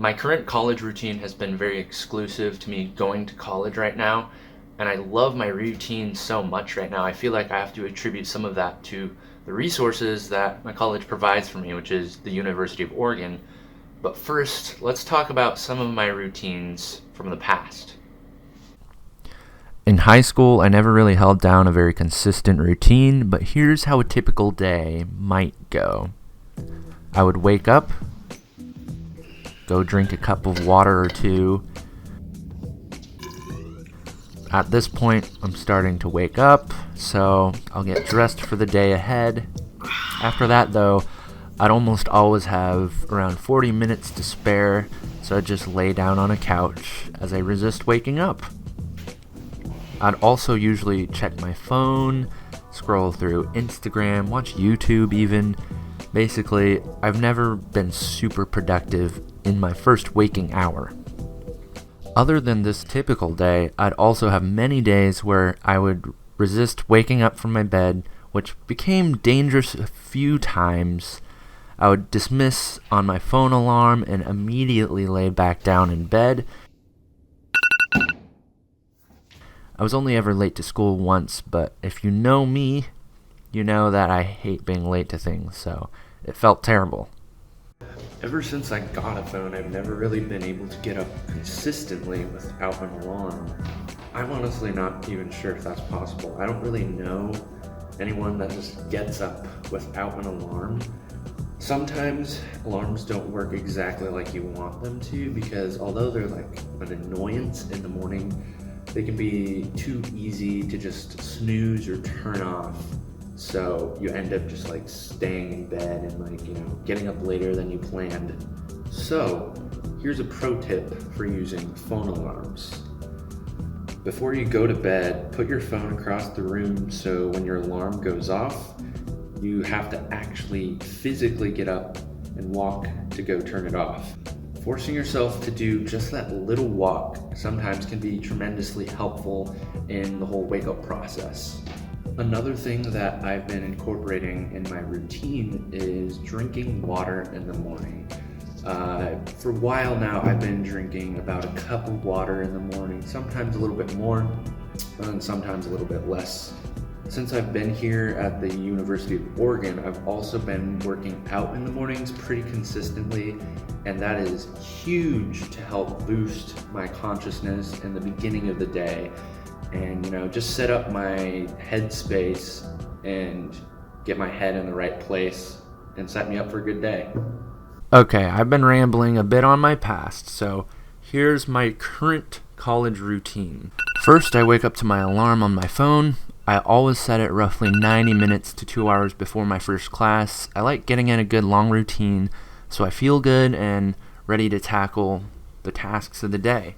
My current college routine has been very exclusive to me going to college right now, and I love my routine so much right now. I feel like I have to attribute some of that to the resources that my college provides for me, which is the University of Oregon. But first, let's talk about some of my routines from the past. In high school, I never really held down a very consistent routine, but here's how a typical day might go. I would wake up, go drink a cup of water or two. At this point, I'm starting to wake up, so I'll get dressed for the day ahead. After that, though, I'd almost always have around 40 minutes to spare, so I'd just lay down on a couch as I resist waking up. I'd also usually check my phone, scroll through Instagram, watch YouTube even. Basically, I've never been super productive in my first waking hour. Other than this typical day, I'd also have many days where I would resist waking up from my bed, which became dangerous a few times. I would dismiss on my phone alarm and immediately lay back down in bed. I was only ever late to school once, but if you know me, you know that I hate being late to things, so it felt terrible. Ever since I got a phone, I've never really been able to get up consistently without an alarm. I'm honestly not even sure if that's possible. I don't really know anyone that just gets up without an alarm. Sometimes alarms don't work exactly like you want them to, because although they're like an annoyance in the morning, they can be too easy to just snooze or turn off. So you end up just like staying in bed and getting up later than you planned. So here's a pro tip for using phone alarms. Before you go to bed, put your phone across the room so when your alarm goes off, you have to actually physically get up and walk to go turn it off. Forcing yourself to do just that little walk sometimes can be tremendously helpful in the whole wake-up process. Another thing that I've been incorporating in my routine is drinking water in the morning. For a while now, I've been drinking about a cup of water in the morning, sometimes a little bit more, and sometimes a little bit less. Since I've been here at the University of Oregon, I've also been working out in the mornings pretty consistently, and that is huge to help boost my consciousness in the beginning of the day and, just set up my headspace and get my head in the right place and set me up for a good day. Okay, I've been rambling a bit on my past, so here's my current college routine. First, I wake up to my alarm on my phone. I always set it roughly 90 minutes to 2 hours before my first class. I like getting in a good long routine so I feel good and ready to tackle the tasks of the day.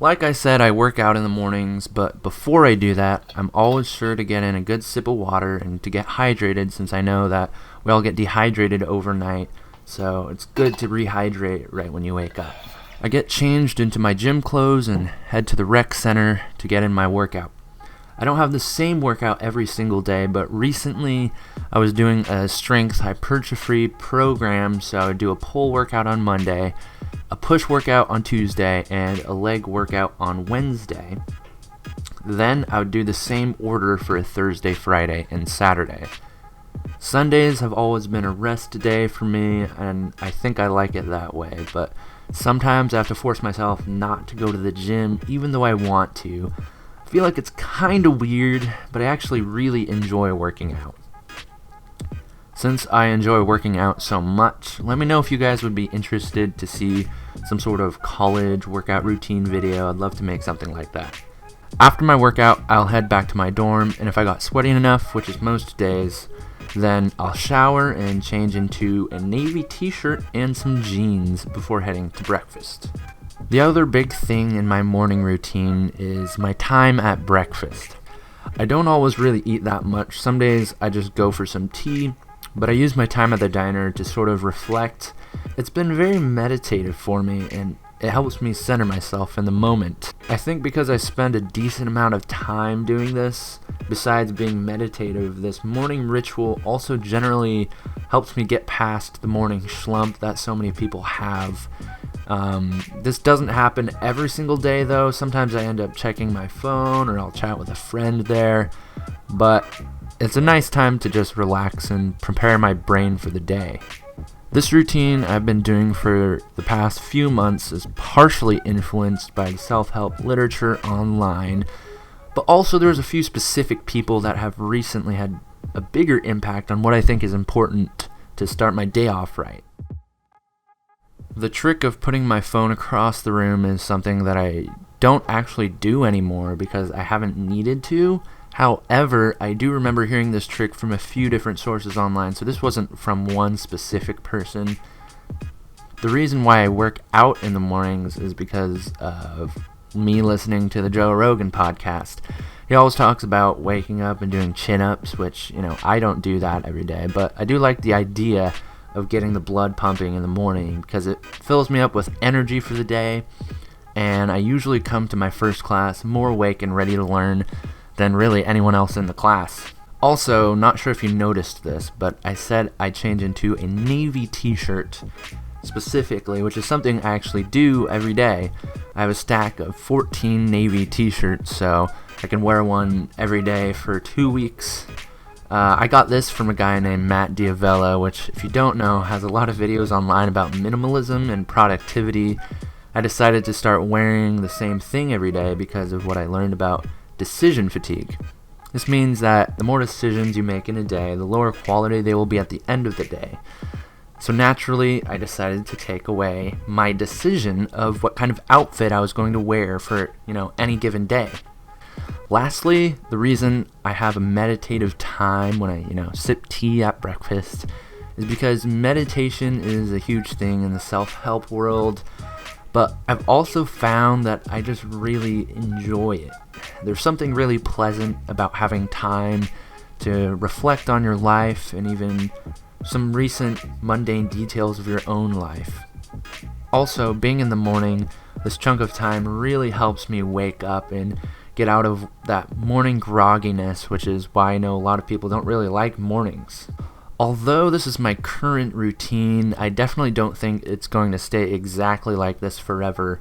Like I said, I work out in the mornings, but before I do that, I'm always sure to get in a good sip of water and to get hydrated, since I know that we all get dehydrated overnight, so it's good to rehydrate right when you wake up. I get changed into my gym clothes and head to the rec center to get in my workout. I don't have the same workout every single day, but recently I was doing a strength hypertrophy program, so I would do a pull workout on Monday, a push workout on Tuesday, and a leg workout on Wednesday. Then I would do the same order for a Thursday, Friday, and Saturday. Sundays have always been a rest day for me, and I think I like it that way, but sometimes I have to force myself not to go to the gym even though I want to. I feel like it's kind of weird, but I actually really enjoy working out. Since I enjoy working out so much, let me know if you guys would be interested to see some sort of college workout routine video. I'd love to make something like that. After my workout, I'll head back to my dorm, and if I got sweaty enough, which is most days, then I'll shower and change into a navy t-shirt and some jeans before heading to breakfast. The other big thing in my morning routine is my time at breakfast. I don't always really eat that much. Some days I just go for some tea, but I use my time at the diner to sort of reflect. It's been very meditative for me, and it helps me center myself in the moment. I think because I spend a decent amount of time doing this, besides being meditative, this morning ritual also generally helps me get past the morning slump that so many people have. This doesn't happen every single day though. Sometimes I end up checking my phone or I'll chat with a friend there, but it's a nice time to just relax and prepare my brain for the day. This routine I've been doing for the past few months is partially influenced by the self-help literature online, but also there's a few specific people that have recently had a bigger impact on what I think is important to start my day off right. The trick of putting my phone across the room is something that I don't actually do anymore because I haven't needed to. However, I do remember hearing this trick from a few different sources online, so this wasn't from one specific person. The reason why I work out in the mornings is because of me listening to the Joe Rogan podcast. He always talks about waking up and doing chin-ups, which, I don't do that every day, but I do like the idea of getting the blood pumping in the morning because it fills me up with energy for the day, and I usually come to my first class more awake and ready to learn than really anyone else in the class. Also, not sure if you noticed this, but I said I'd change into a navy t-shirt specifically, which is something I actually do every day. I have a stack of 14 navy t-shirts, so I can wear one every day for 2 weeks. I got this from a guy named Matt Diavella, which, if you don't know, has a lot of videos online about minimalism and productivity. I decided to start wearing the same thing every day because of what I learned about decision fatigue. This means that the more decisions you make in a day, the lower quality they will be at the end of the day. So naturally, I decided to take away my decision of what kind of outfit I was going to wear for, any given day. Lastly, the reason I have a meditative time when I, sip tea at breakfast is because meditation is a huge thing in the self-help world, but I've also found that I just really enjoy it. There's something really pleasant about having time to reflect on your life and even some recent mundane details of your own life. Also, being in the morning, this chunk of time really helps me wake up and get out of that morning grogginess, which is why I know a lot of people don't really like mornings. Although this is my current routine, I definitely don't think it's going to stay exactly like this forever.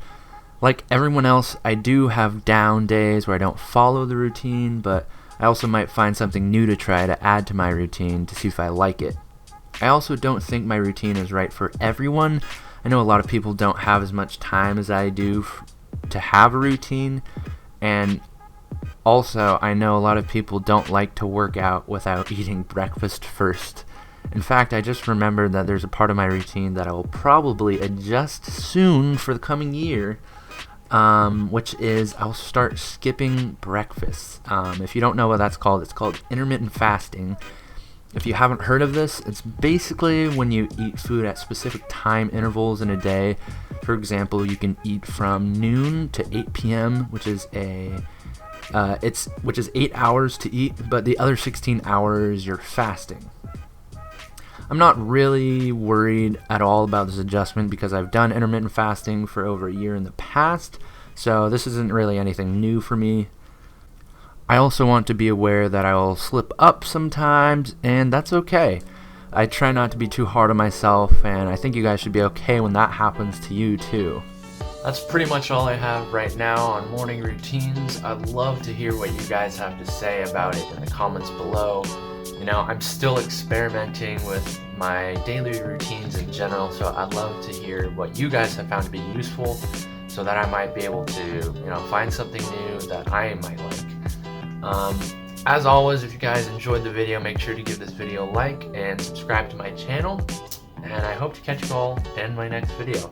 Like everyone else, I do have down days where I don't follow the routine, but I also might find something new to try to add to my routine to see if I like it. I also don't think my routine is right for everyone. I know a lot of people don't have as much time as I do to have a routine, and also I know a lot of people don't like to work out without eating breakfast first. In fact, I just remembered that there's a part of my routine that I will probably adjust soon for the coming year, which is I'll start skipping breakfast. If you don't know what that's called, it's called intermittent fasting. If you haven't heard of this, it's basically when you eat food at specific time intervals in a day. For example, you can eat from noon to 8 p.m., which is 8 hours to eat, but the other 16 hours you're fasting. I'm not really worried at all about this adjustment because I've done intermittent fasting for over a year in the past, so this isn't really anything new for me. I also want to be aware that I will slip up sometimes, and that's okay. I try not to be too hard on myself, and I think you guys should be okay when that happens to you too. That's pretty much all I have right now on morning routines. I'd love to hear what you guys have to say about it in the comments below. I'm still experimenting with my daily routines in general, so I'd love to hear what you guys have found to be useful so that I might be able to, find something new that I might like. As always, if you guys enjoyed the video, make sure to give this video a like and subscribe to my channel, and I hope to catch you all in my next video.